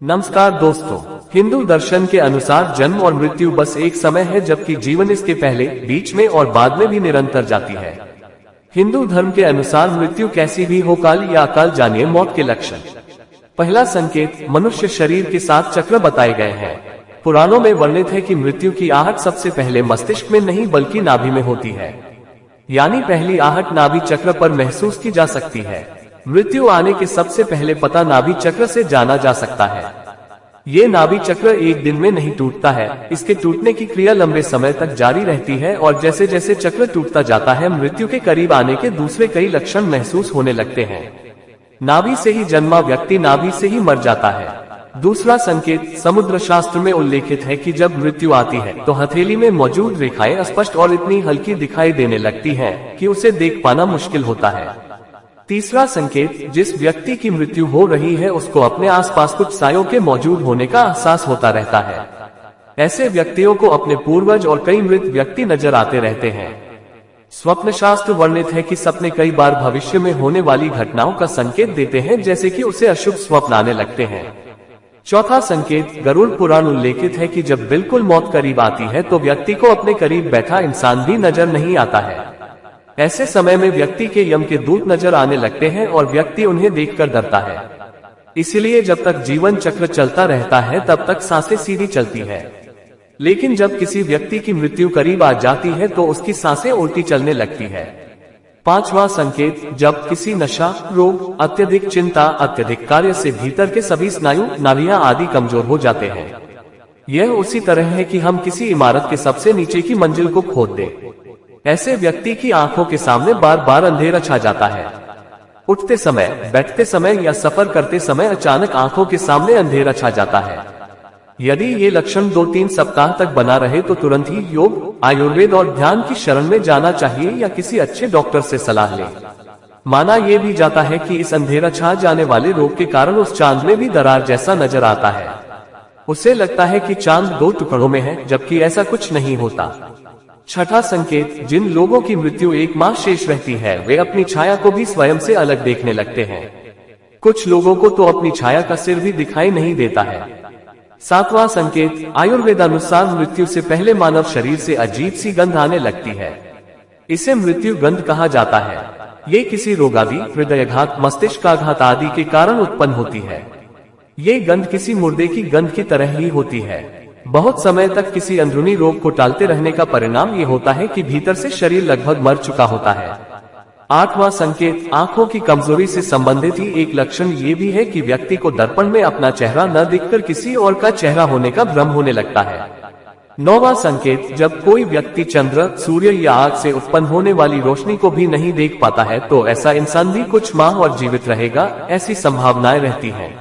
नमस्कार दोस्तों, हिंदू दर्शन के अनुसार जन्म और मृत्यु बस एक समय है, जबकि जीवन इसके पहले, बीच में और बाद में भी निरंतर जाती है। हिंदू धर्म के अनुसार मृत्यु कैसी भी हो, काल या अकाल, जानिए मौत के लक्षण। पहला संकेत, मनुष्य शरीर के साथ चक्र बताए गए हैं। पुराणों में वर्णित है कि मृत्यु की आहट सबसे पहले मस्तिष्क में नहीं बल्कि नाभि में होती है, यानी पहली आहट नाभि चक्र पर महसूस की जा सकती है। मृत्यु आने के सबसे पहले पता नाभि चक्र से जाना जा सकता है। ये नाभि चक्र एक दिन में नहीं टूटता है, इसके टूटने की क्रिया लंबे समय तक जारी रहती है और जैसे जैसे चक्र टूटता जाता है, मृत्यु के करीब आने के दूसरे कई लक्षण महसूस होने लगते हैं। नाभि से ही जन्मा व्यक्ति नाभि से ही मर जाता है। दूसरा संकेत, समुद्र शास्त्र में उल्लेखित है कि जब मृत्यु आती है तो हथेली में मौजूद रेखाएं स्पष्ट और इतनी हल्की दिखाई देने लगती हैं कि उसे देख पाना मुश्किल होता है। तीसरा संकेत, जिस व्यक्ति की मृत्यु हो रही है उसको अपने आसपास कुछ सायों के मौजूद होने का एहसास होता रहता है। ऐसे व्यक्तियों को अपने पूर्वज और कई मृत व्यक्ति नजर आते रहते हैं। स्वप्न शास्त्र वर्णित है कि सपने कई बार भविष्य में होने वाली घटनाओं का संकेत देते हैं, जैसे कि उसे अशुभ स्वप्न आने लगते हैं। चौथा संकेत, गरुड़ पुराण उल्लेखित है कि जब बिल्कुल मौत करीब आती है तो व्यक्ति को अपने करीब बैठा इंसान भी नजर नहीं आता है। ऐसे समय में व्यक्ति के यम के दूत नजर आने लगते हैं और व्यक्ति उन्हें देखकर डरता है। इसलिए जब तक जीवन चक्र चलता रहता है तब तक सांसें सीधी चलती है, लेकिन जब किसी व्यक्ति की मृत्यु करीब आ जाती है तो उसकी सांसें उल्टी चलने लगती है। पांचवा संकेत, जब किसी नशा, रोग, अत्यधिक चिंता, अत्यधिक कार्य से भीतर के सभी स्नायु, नाड़ियां आदि कमजोर हो जाते हैं। यह उसी तरह है कि हम किसी इमारत के सबसे नीचे की मंजिल को खोद दें। ऐसे व्यक्ति की आंखों के सामने बार बार अंधेरा छा जाता है। उठते समय, बैठते समय या सफर करते समय अचानक आंखों के सामने अंधेरा छा जाता है। यदि ये लक्षण 2-3 सप्ताह तक बना रहे तो तुरंत ही योग, आयुर्वेद और ध्यान की शरण में जाना चाहिए या किसी अच्छे डॉक्टर से सलाह लें। माना यह भी जाता है कि इस अंधेरा छा जाने वाले रोग के कारण उस चांद में भी दरार जैसा नजर आता है। उसे लगता है कि चांद 2 टुकड़ों में है, जबकि ऐसा कुछ नहीं होता। छठा संकेत, जिन लोगों की मृत्यु 1 माह शेष रहती है वे अपनी छाया को भी स्वयं से अलग देखने लगते हैं। कुछ लोगों को तो अपनी छाया का सिर भी दिखाई नहीं देता है। सातवां संकेत, आयुर्वेदानुसार मृत्यु से पहले मानव शरीर से अजीब सी गंध आने लगती है। इसे मृत्यु गंध कहा जाता है। ये किसी रोगादि, हृदयाघात, मस्तिष्काघात आदि के कारण उत्पन्न होती है। ये गंध किसी मुर्दे की गंध की तरह ही होती है। बहुत समय तक किसी अंदरूनी रोग को टालते रहने का परिणाम ये होता है कि भीतर से शरीर लगभग मर चुका होता है। आठवां संकेत, आंखों की कमजोरी से संबंधित ही एक लक्षण ये भी है कि व्यक्ति को दर्पण में अपना चेहरा न दिखकर किसी और का चेहरा होने का भ्रम होने लगता है। नौवां संकेत, जब कोई व्यक्ति चंद्र, सूर्य या आग से उत्पन्न होने वाली रोशनी को भी नहीं देख पाता है तो ऐसा इंसान भी कुछ माह और जीवित रहेगा, ऐसी संभावनाएं रहती हैं।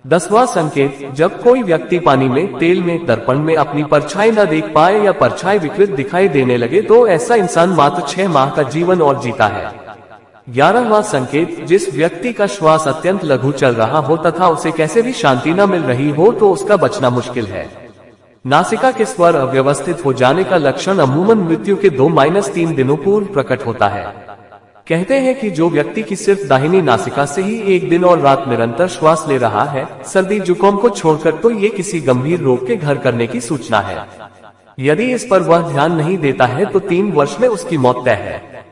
10वां संकेत, जब कोई व्यक्ति पानी में, तेल में, दर्पण में अपनी परछाई न देख पाए या परछाई विकृत दिखाई देने लगे तो ऐसा इंसान मात्र 6 माह का जीवन और जीता है। 11वां संकेत, जिस व्यक्ति का श्वास अत्यंत लघु चल रहा हो तथा उसे कैसे भी शांति न मिल रही हो तो उसका बचना मुश्किल है। नासिका के स्वर अव्यवस्थित हो जाने का लक्षण अमूमन मृत्यु के 2-3 दिनों पूर्व प्रकट होता है। कहते हैं कि जो व्यक्ति की सिर्फ दाहिनी नासिका से ही एक दिन और रात निरंतर श्वास ले रहा है, सर्दी जुकाम को छोड़कर, तो ये किसी गंभीर रोग के घर करने की सूचना है। यदि इस पर वह ध्यान नहीं देता है तो 3 वर्ष में उसकी मौत तय है।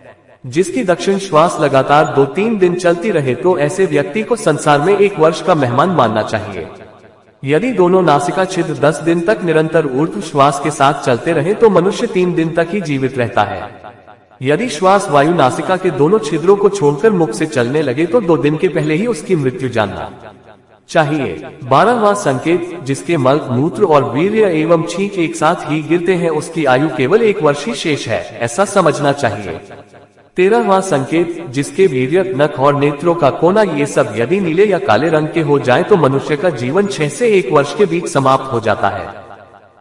जिसकी दक्षिण श्वास लगातार 2-3 दिन चलती रहे तो ऐसे व्यक्ति को संसार में 1 वर्ष का मेहमान मानना चाहिए। यदि दोनों नासिका छिद्र 10 दिन तक निरंतर ऊर्ध्व श्वास के साथ चलते रहे तो मनुष्य 3 दिन तक ही जीवित रहता है। यदि श्वास वायु नासिका के दोनों छिद्रों को छोड़कर मुख से चलने लगे तो 2 दिन के पहले ही उसकी मृत्यु जानना चाहिए। 12वां संकेत, जिसके मल, मूत्र और वीर्य एवं छींक एक साथ ही गिरते हैं उसकी आयु केवल 1 वर्ष ही शेष है, ऐसा समझना चाहिए। 13वां संकेत, जिसके वीर्य, नख और नेत्रों का कोना ये सब यदि नीले या काले रंग के हो जाए तो मनुष्य का जीवन 6 से 1 वर्ष के बीच समाप्त हो जाता है।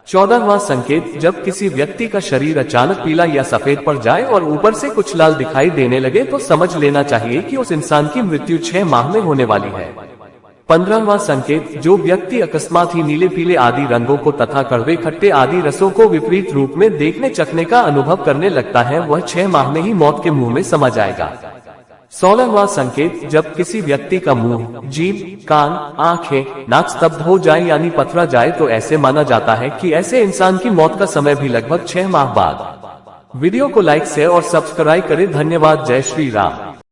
14वां संकेत, जब किसी व्यक्ति का शरीर अचानक पीला या सफेद पड़ जाए और ऊपर से कुछ लाल दिखाई देने लगे तो समझ लेना चाहिए कि उस इंसान की मृत्यु 6 माह में होने वाली है। 15वां संकेत, जो व्यक्ति अकस्मात ही नीले पीले आदि रंगों को तथा कड़वे खट्टे आदि रसों को विपरीत रूप में देखने चखने का अनुभव करने लगता है वह 6 माह में ही मौत के मुंह में समा जाएगा। 16वां संकेत, जब किसी व्यक्ति का मुंह, जीभ, कान, आंखें, नाक स्तब्ध हो जाए यानी पथरा जाए तो ऐसे माना जाता है कि ऐसे इंसान की मौत का समय भी लगभग 6 माह बाद। वीडियो को लाइक शेयर और सब्सक्राइब करें। धन्यवाद। जय श्री राम।